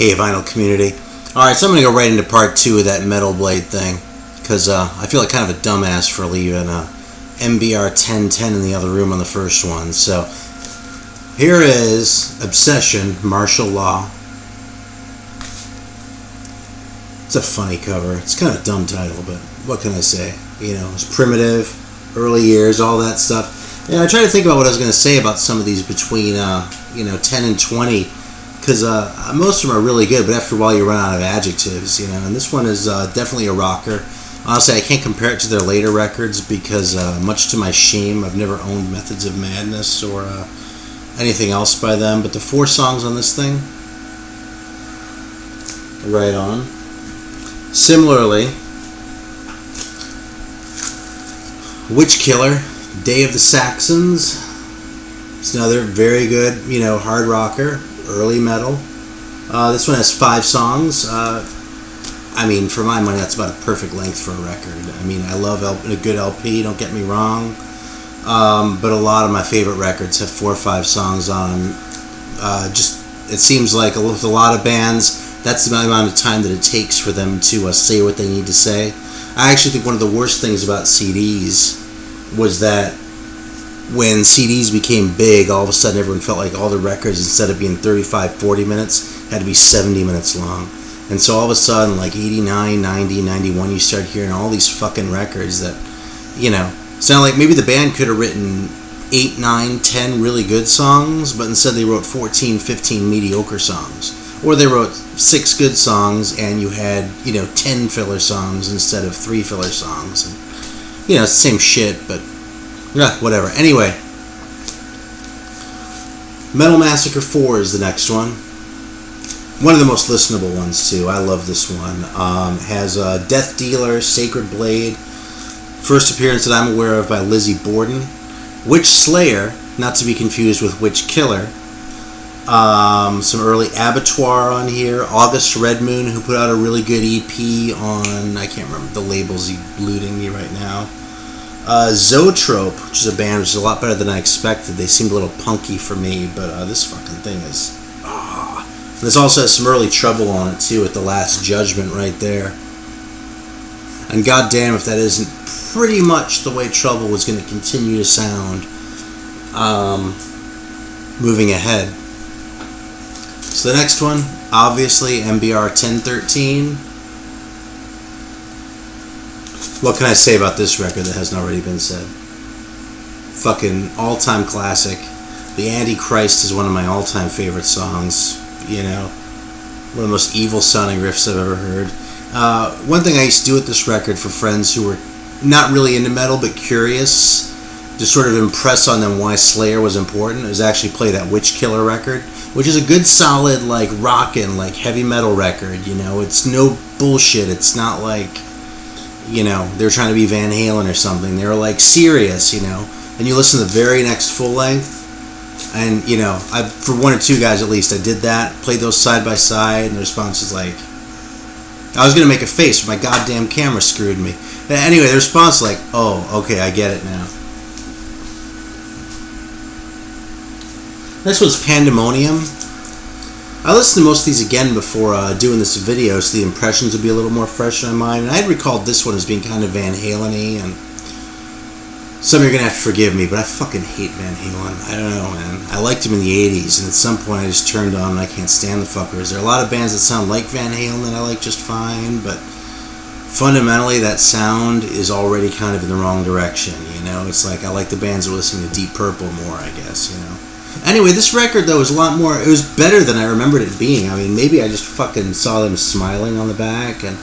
Hey, vinyl community. Alright, so I'm going to go right into part 2 of that Metal Blade thing. Because I feel like kind of a dumbass for leaving MBR 1010 in the other room on the first one. So, here is Obsession, Martial Law. It's a funny cover. It's kind of a dumb title, but what can I say? You know, it's primitive, early years, all that stuff. Yeah, I try to think about what I was going to say about some of these between, 10 and 20. Because most of them are really good, but after a while you run out of adjectives, you know. And this one is definitely a rocker. Honestly, I can't compare it to their later records because, much to my shame, I've never owned Methods of Madness or anything else by them. But the 4 songs on this thing, right on. Similarly, Witch Killer, Day of the Saxons. It's another very good, hard rocker. Early metal. This one has 5 songs. For my money, that's about a perfect length for a record. I love a good LP, don't get me wrong. But a lot of my favorite records have 4 or 5 songs on them. It seems like with a lot of bands, that's the amount of time that it takes for them to say what they need to say. I actually think one of the worst things about CDs was that when CDs became big, all of a sudden everyone felt like all the records, instead of being 35, 40 minutes, had to be 70 minutes long. And so all of a sudden, like 89, 90, 91, you start hearing all these fucking records that, sound like maybe the band could have written 8, 9, 10 really good songs, but instead they wrote 14, 15 mediocre songs. Or they wrote 6 good songs and you had, 10 filler songs instead of 3 filler songs. And, it's the same shit, but whatever. Anyway, Metal Massacre 4 is the next one. One of the most listenable ones, too. I love this one. Has Death Dealer, Sacred Blade. First appearance that I'm aware of by Lizzie Borden. Witch Slayer, not to be confused with Witch Killer. Some early Abattoir on here. August Red Moon, who put out a really good EP on, I can't remember the labels, he's eluding me right now. Zoetrope, which is a band which is a lot better than I expected. They seemed a little punky for me, but this fucking thing is... This also has some early Trouble on it, too, at The Last Judgment right there. And goddamn if that isn't pretty much the way Trouble was going to continue to sound moving ahead. So the next one, obviously, MBR 1013. What can I say about this record that hasn't already been said? Fucking all-time classic. The Antichrist is one of my all-time favorite songs. One of the most evil-sounding riffs I've ever heard. One thing I used to do with this record for friends who were not really into metal but curious, to sort of impress on them why Slayer was important, is actually play that Witch Killer record, which is a good, solid, rockin', heavy metal record. It's no bullshit. It's not like... they're trying to be Van Halen or something. They were serious, and you listen to the very next full length, and I, for 1 or 2 guys at least, I did that, played those side by side, and the response is I was gonna make a face, but my goddamn camera screwed me. Anyway, the response is oh, okay, I get it now. Next one's Pandemonium. I listened to most of these again before doing this video, so the impressions would be a little more fresh in my mind. And I had recalled this one as being kind of Van Halen-y, and some of you are going to have to forgive me, but I fucking hate Van Halen. I don't know, man. I liked him in the 80s, and at some point I just turned on and I can't stand the fuckers. There are a lot of bands that sound like Van Halen that I like just fine, but fundamentally that sound is already kind of in the wrong direction, It's I like the bands that are listening to Deep Purple more, I guess, Anyway, this record, though, was a lot more... It was better than I remembered it being. Maybe I just fucking saw them smiling on the back, and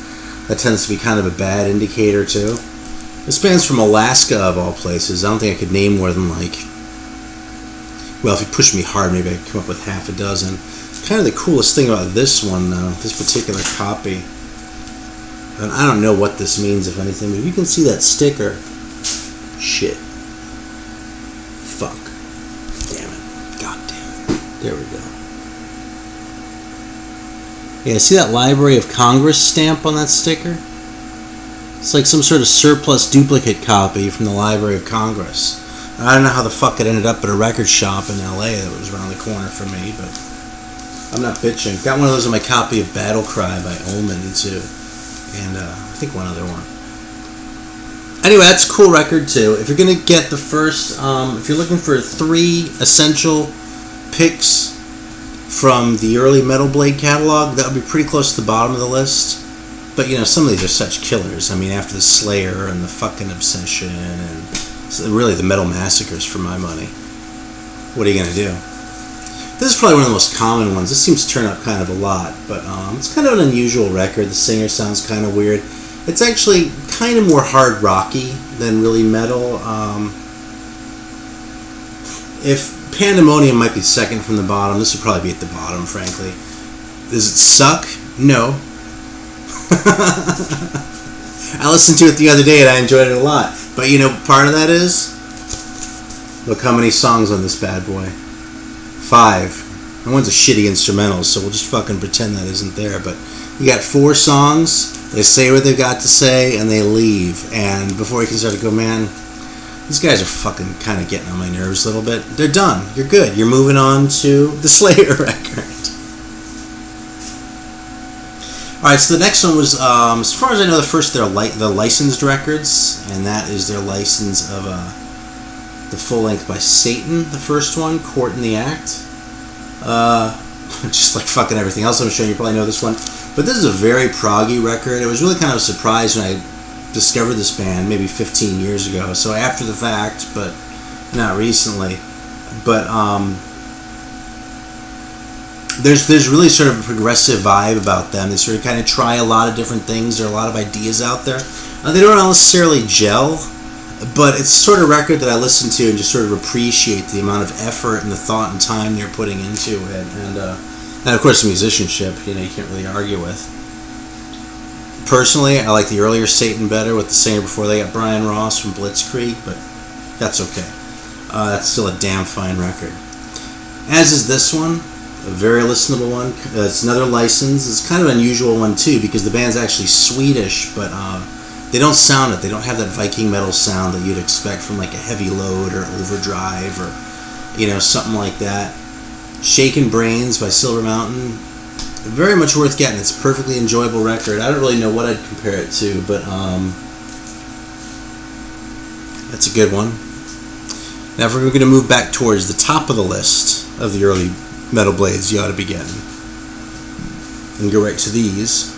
that tends to be kind of a bad indicator, too. This band's from Alaska, of all places. I don't think I could name more than, well, if you push me hard, maybe I could come up with half a dozen. Kind of the coolest thing about this one, though, this particular copy, and I don't know what this means, if anything, but you can see that sticker. Shit. Fuck. There we go. Yeah, see that Library of Congress stamp on that sticker? It's like some sort of surplus duplicate copy from the Library of Congress. I don't know how the fuck it ended up at a record shop in LA that was around the corner from me, but I'm not bitching. Got one of those in my copy of Battle Cry by Omen too, and I think one other one. Anyway, that's a cool record too. If you're gonna get the first, if you're looking for 3 essential picks from the early Metal Blade catalog, that would be pretty close to the bottom of the list. But you know, some of these are such killers. I mean, after the Slayer and the fucking Obsession and really the Metal Massacres, for my money. What are you gonna do? This is probably one of the most common ones. This seems to turn up kind of a lot, but it's kind of an unusual record. The singer sounds kind of weird. It's actually kind of more hard rocky than really metal. If Pandemonium might be second from the bottom, this would probably be at the bottom, frankly. Does it suck? No. I listened to it the other day and I enjoyed it a lot. But you know, part of that is, look how many songs on this bad boy. 5. And one's a shitty instrumental, so we'll just fucking pretend that isn't there. But you got 4 songs. They say what they've got to say, and they leave. And before you can start to go, man, these guys are fucking kind of getting on my nerves a little bit. They're done. You're good. You're moving on to the Slayer record. Alright, so the next one was, as far as I know, the first the licensed records, and that is their license of the full length by Satan, the first one, Court in the Act. Just like fucking everything else I'm showing you, probably know this one. But this is a very proggy record. It was really kind of a surprise when I discovered this band maybe 15 years ago. So after the fact, but not recently. But there's really sort of a progressive vibe about them. They sort of kind of try a lot of different things. There are a lot of ideas out there. They don't necessarily gel, but it's sort of a record that I listen to and just sort of appreciate the amount of effort and the thought and time they're putting into it. And of course the musicianship, you know, you can't really argue with. Personally, I like the earlier Satan better with the singer before they got Brian Ross from Blitzkrieg, but that's okay. That's still a damn fine record. As is this one, a very listenable one. It's another license. It's kind of an unusual one too because the band's actually Swedish, but they don't sound it. They don't have that Viking metal sound that you'd expect from like a Heavy Load or Overdrive or, you know, something like that. Shaken Brains by Silver Mountain. Very much worth getting. It's a perfectly enjoyable record. I don't really know what I'd compare it to, but that's a good one. Now if we're going to move back towards the top of the list of the early Metal Blades you ought to be getting, and go right to these.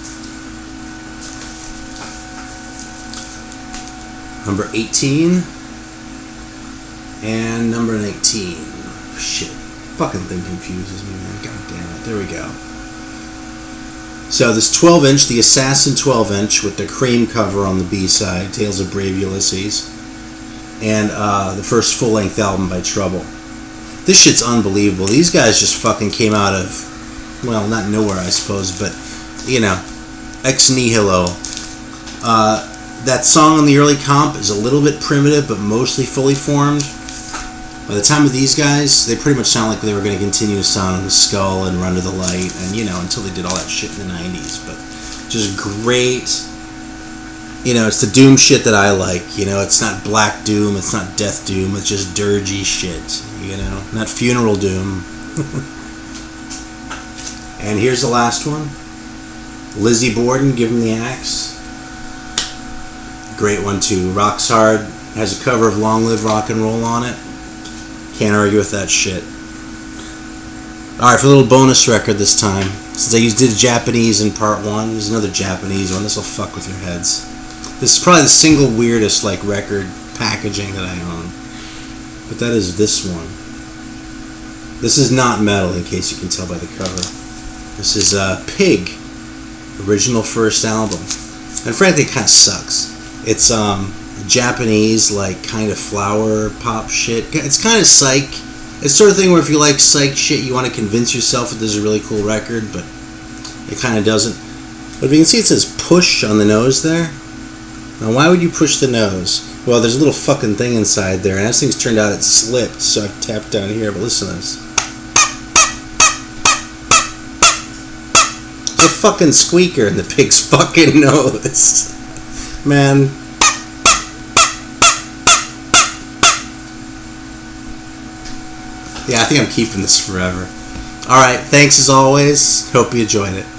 Number 18 and number 19. Shit. Fucking thing confuses me, man. God damn it. There we go. So this 12-inch, the Assassin 12-inch with the cream cover on the B-side, Tales of Brave Ulysses, and the first full-length album by Trouble. This shit's unbelievable. These guys just fucking came out of, well, not nowhere, I suppose, but, you know, ex nihilo. That song on the early comp is a little bit primitive, but mostly fully formed. By the time of these guys, they pretty much sound like they were going to continue to sound on the Skull and Run to the Light, and, you know, until they did all that shit in the 90s. But just great. You know, it's the Doom shit that I like. You know, it's not Black Doom, it's not Death Doom, it's just dirgy shit. You know, not Funeral Doom. And here's the last one. Lizzie Borden, Give Him the Axe. Great one too. Rocks Hard has a cover of Long Live Rock and Roll on it. Can't argue with that shit. Alright, for a little bonus record this time. Since I did Japanese in part 1, there's another Japanese one. This will fuck with your heads. This is probably the single weirdest like record packaging that I own. But that is this one. This is not metal, in case you can tell by the cover. This is Pig, original first album. And frankly, it kind of sucks. It's Japanese, like, kind of flower pop shit. It's kind of psych. It's sort of thing where if you like psych shit, you want to convince yourself that this is a really cool record, but it kind of doesn't. But if you can see, it says push on the nose there. Now, why would you push the nose? Well, there's a little fucking thing inside there, and as things turned out, it slipped, so I've tapped down here, but listen to this. It's a fucking squeaker in the pig's fucking nose. Man. Yeah, I think I'm keeping this forever. All right, thanks as always. Hope you enjoyed it.